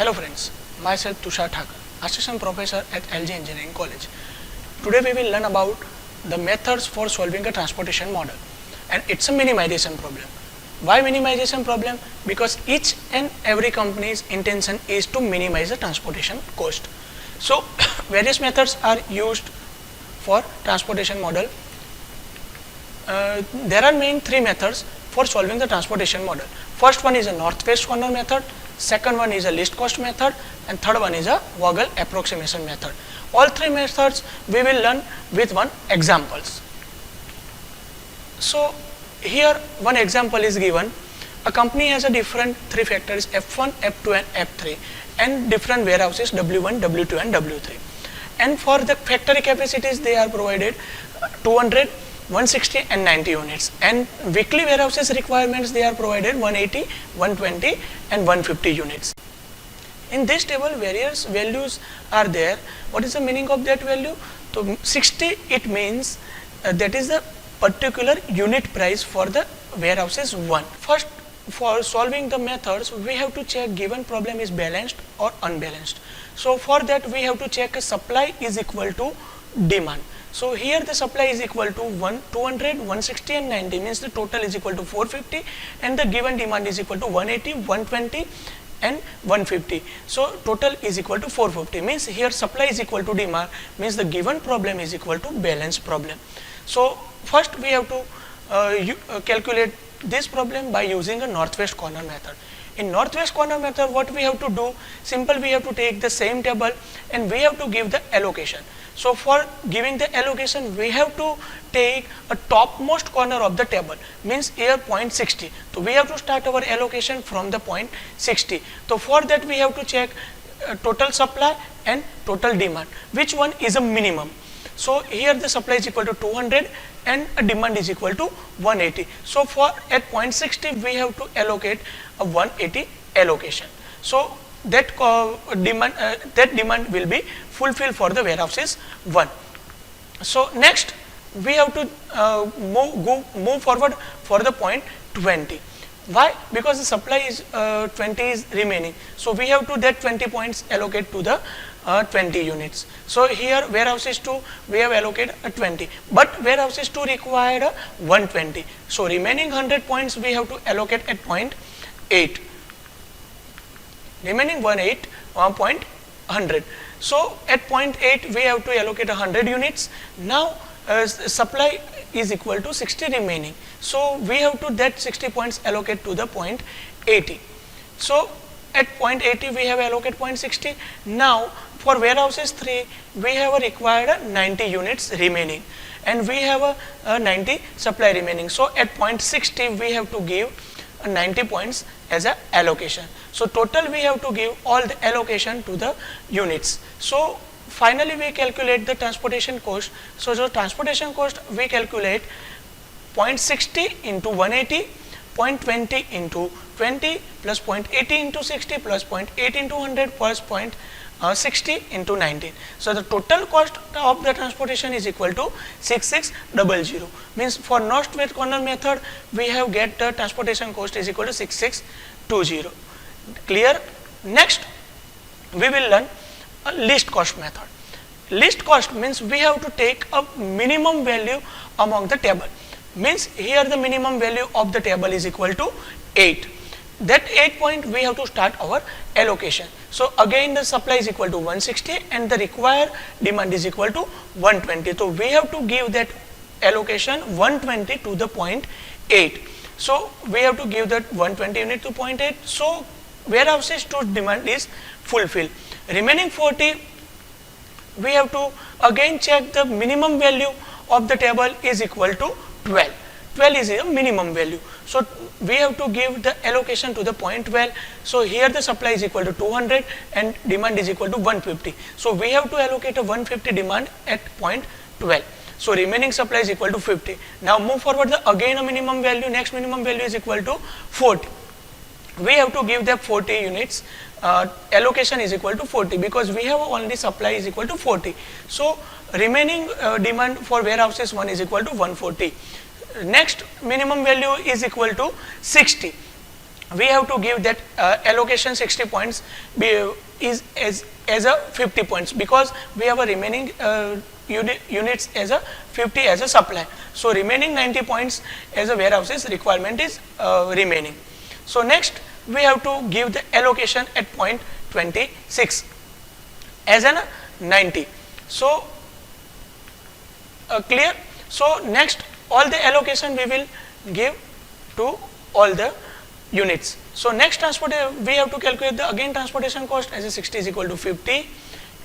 Hello friends, myself Tushar Thakur, Assistant Professor at LG Engineering College. Today we will learn about the methods for solving a transportation model, and it's a minimization problem. Why minimization problem? Because each and every company's intention is to minimize the transportation cost. So various methods are used for transportation model. There are main three methods for solving the transportation model. First one is a northwest corner method, second one is a least cost method, and third one is a Vogel approximation method. All three methods we will learn with one examples. So here one example is given. A company has a different three factories F1, F2 and F3 and different warehouses W1, W2 and W3. And for the factory capacities they are provided 200, 160 and 90 units, and weekly warehouses requirements they are provided 180, 120 and 150 units. In this table various values are there. What is the meaning of that value? So 60 it means that is the particular unit price for the warehouses 1. First, for solving the methods we have to check given problem is balanced or unbalanced. So for that we have to check supply is equal to demand. So here the supply is equal to 200, 160 and 90 means the total is equal to 450, and the given demand is equal to 180, 120 and 150. So total is equal to 450 means here supply is equal to demand means the given problem is equal to balance problem. So first we have to calculate this problem by using a northwest corner method. In northwest corner method what we have to do, simple, we have to take the same table and we have to give the allocation. So for giving the allocation we have to take a topmost corner of the table means here point 60. So we have to start our allocation from the point 60. So for that we have to check total supply and total demand, which one is a minimum. So here the supply is equal to 200 and a demand is equal to 180. So for at point 60 we have to allocate a 180 allocation. So that demand will be fulfilled for the warehouses 1. So next we have to move forward for the point 20. Why? Because the supply is 20 is remaining. So we have to that 20 points allocate to the 20 units. So here warehouses 2 we have allocated 20, but warehouses 2 required 120. So remaining 100 points we have to allocate at point 8. Remaining point 100. So at point 8 we have to allocate 100 units. Now supply is equal to 60 remaining. So we have to that 60 points allocate to the point 80. So at point 80 we have allocate point 60. Now for warehouses 3 we have required 90 units remaining and we have a 90 supply remaining. So at point 60 we have to give 90 points as a allocation. So total we have to give all the allocation to the units. So finally we calculate the transportation cost. So the transportation cost we calculate 0.60 into 180, 0.20 into 20 plus 0.80 into 60 plus 0.8 into 100 plus 0.60 into 19. So the total cost of the transportation is equal to 6600. Means for northwest corner method we have get the transportation cost is equal to 6620. Clear? Next we will learn a least cost method. Least cost means we have to take a minimum value among the table. Means here the minimum value of the table is equal to 8. That 8 point we have to start our allocation. So again the supply is equal to 160 and the required demand is equal to 120. So we have to give that allocation 120 to the point 8. So we have to give that 120 unit to point 8. So warehouses to demand is fulfilled. Remaining 40 we have to again check the minimum value of the table is equal to 12. 12 is a minimum value. So we have to give the allocation to the point 12. So here the supply is equal to 200 and demand is equal to 150. So we have to allocate a 150 demand at point 12. So remaining supply is equal to 50. Now move forward the again a minimum value, next minimum value is equal to 40. We have to give the 40 units allocation is equal to 40 because we have only supply is equal to 40. So remaining demand for warehouses 1 is equal to 140. Next minimum value is equal to 60. we have to give that allocation 60 points is as a 50 points, because we have a remaining units as a 50 as a supply. So remaining 90 points as a warehouse's requirement is remaining. So next we have to give the allocation at point 26 as an 90. So clear. So next all the allocation we will give to all the units. So next transportation we have to calculate the again transportation cost as a 60 is equal to 50,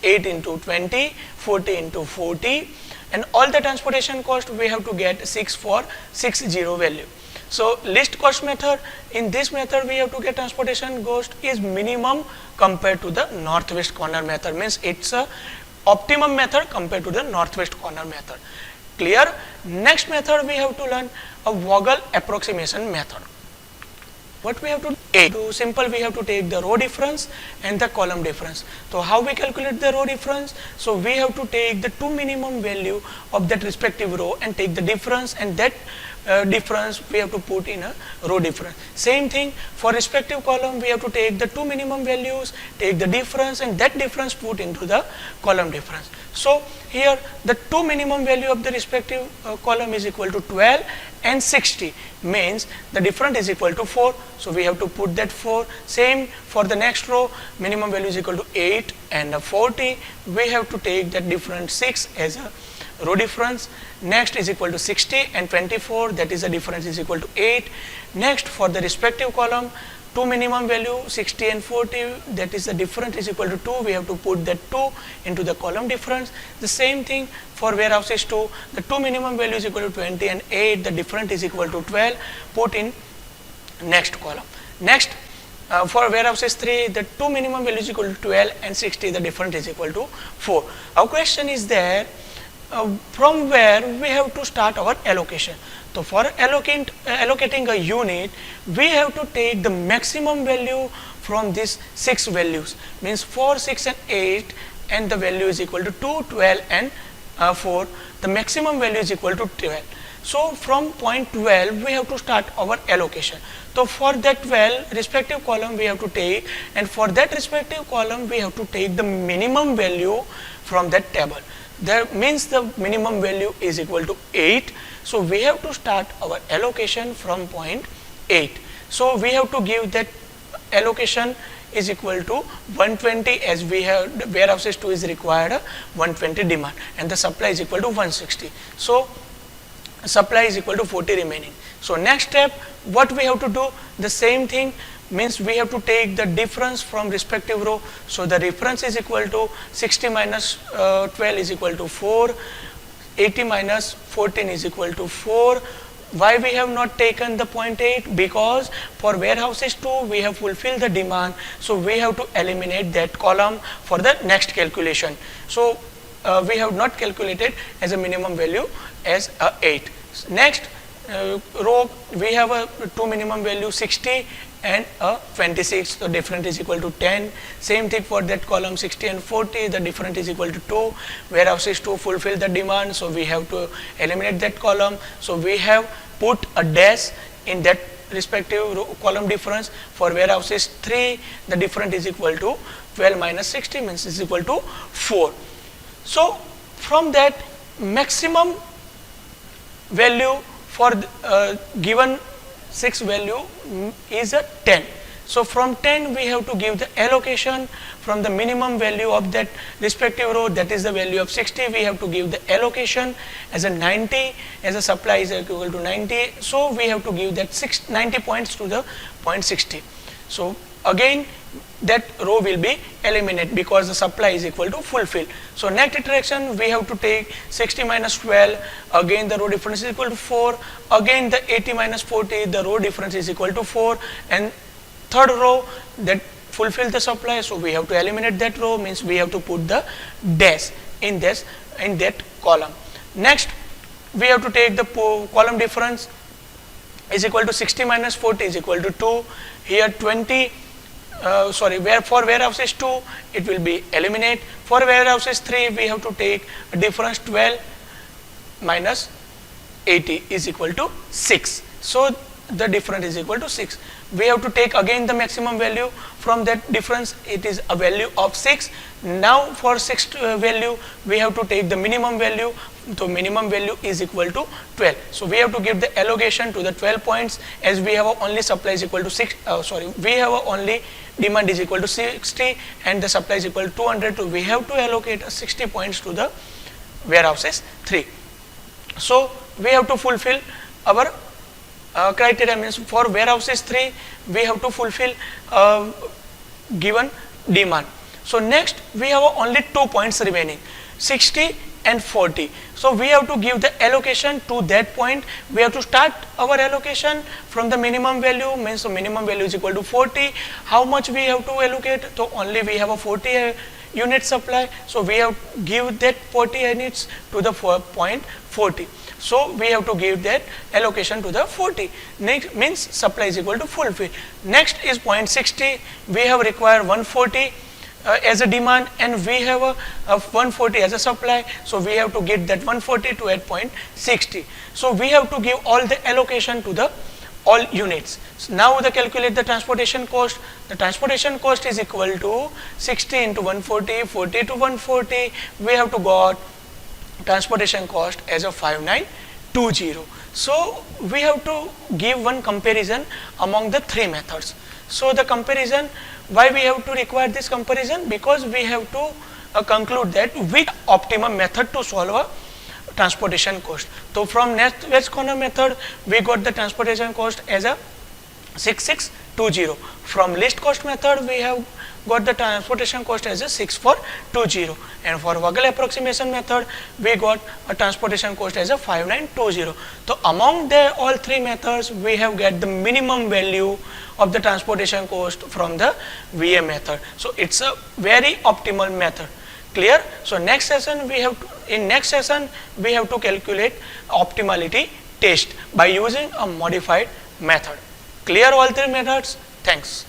8 into 20, 40 into 40, and all the transportation cost we have to get 6 for 60 value. So least cost method, in this method we have to get transportation cost is minimum compared to the northwest corner method, means it's a optimum method compared to the northwest corner method. Clear. Next method we have to learn a Vogel approximation method. What we have to do? Simple, we have to take the row difference and the column difference. So how we calculate the row difference? So we have to take the two minimum value of that respective row and take the difference, and that difference we have to put in a row difference. Same thing for respective column, we have to take the two minimum values, take the difference, and that difference put into the column difference. So here the two minimum value of the respective column is equal to 12 and 60, means the difference is equal to 4. So we have to put that 4. Same for the next row, minimum value is equal to 8 and 40. We have to take that difference 6 as a row difference. Next is equal to 60 and 24, that is the difference is equal to 8. Next for the respective column, two minimum value 60 and 40, that is the difference is equal to 2. We have to put that 2 into the column difference. The same thing for warehouses 2, the two minimum value is equal to 20 and 8, the difference is equal to 12, put in next column. Next for warehouses 3, the two minimum value is equal to 12 and 60, the difference is equal to 4. Our question is there, from where we have to start our allocation. So for allocating a unit, we have to take the maximum value from these 6 values, means 4, 6 and 8, and the value is equal to 2, 12 and 4. The maximum value is equal to 12. So from point 12 we have to start our allocation. So for that 12 respective column we have to take, and for that respective column we have to take the minimum value from that table. That means the minimum value is equal to 8. So we have to start our allocation from point 8. So we have to give that allocation is equal to 120, as we have the warehouses 2 is required 120 demand, and the supply is equal to 160. So supply is equal to 40 remaining. So next step what we have to do, the same thing, means we have to take the difference from respective row. So the difference is equal to 60 minus 12 is equal to 4, 80 minus 14 is equal to 4. Why we have not taken the 0.8? Because for warehouses 2 we have fulfilled the demand, so we have to eliminate that column for the next calculation. So we have not calculated as a minimum value as 8. Next row we have a two minimum value 60 and 26, the difference is equal to 10. Same thing for that column 60 and 40, the difference is equal to 2. Warehouses 2 fulfill the demand, so we have to eliminate that column. So we have put a dash in that respective row, column difference. For warehouses 3, the difference is equal to 12 minus 60, means is equal to 4. So from that maximum value for given 6 value is a 10. So from 10 we have to give the allocation from the minimum value of that respective row, that is the value of 60. We have to give the allocation as a 90, as a supply is equal to 90. So we have to give that 90 points to the 0.60. So again that row will be eliminated because the supply is equal to fulfill. So next iteration we have to take 60 minus 12, again the row difference is equal to 4, again the 80 minus 40, the row difference is equal to 4, and third row that fulfill the supply, so we have to eliminate that row, means we have to put the dash in that column. Next we have to take the column difference is equal to 60 minus 40 is equal to 2. Here 20 where for warehouses 2 it will be eliminate. For warehouses 3 we have to take a difference 12 minus 80 is equal to 6. So the difference is equal to 6. we have to take again the maximum value from that difference. It is a value of 6. Now for 6th value we have to take the minimum value. So minimum value is equal to 12. So we have to give the allocation to the 12 points, as we have a only supply is equal to 6. We have a only demand is equal to 60 and the supply is equal to 200. So we have to allocate 60 points to the warehouses 3. So we have to fulfill our criteria, means for warehouses 3 we have to fulfill given demand. So next we have only 2 points remaining, 60 and 40. So we have to give the allocation to that point. We have to start our allocation from the minimum value, means the minimum value is equal to 40. How much we have to allocate? So only we have a 40 unit supply. So we have to give that 40 units to the point 40. So we have to give that allocation to the 40. Next means supply is equal to fulfill. Next is point 60. We have required 140 as a demand and we have a 140 as a supply. So we have to get that 140 to at point 60. So we have to give all the allocation to the all units. So now they calculate the transportation cost. The transportation cost is equal to 60 into 140, 40 to 140. We have to got transportation cost as a 5920. So we have to give one comparison among the 3 methods. So the comparison, why we have to require this comparison? Because we have to conclude that which optimum method to solve a transportation cost. So from next west corner method we got the transportation cost as a 6620. From least cost method we have got the transportation cost as a 6420, and for Vogel approximation method we got a transportation cost as a 5920. So among the all 3 methods we have get the minimum value of the transportation cost from the VA method. So it's a very optimal method. Clear? So next session we have to calculate optimality test by using a modified method. Clear all 3 methods? Thanks.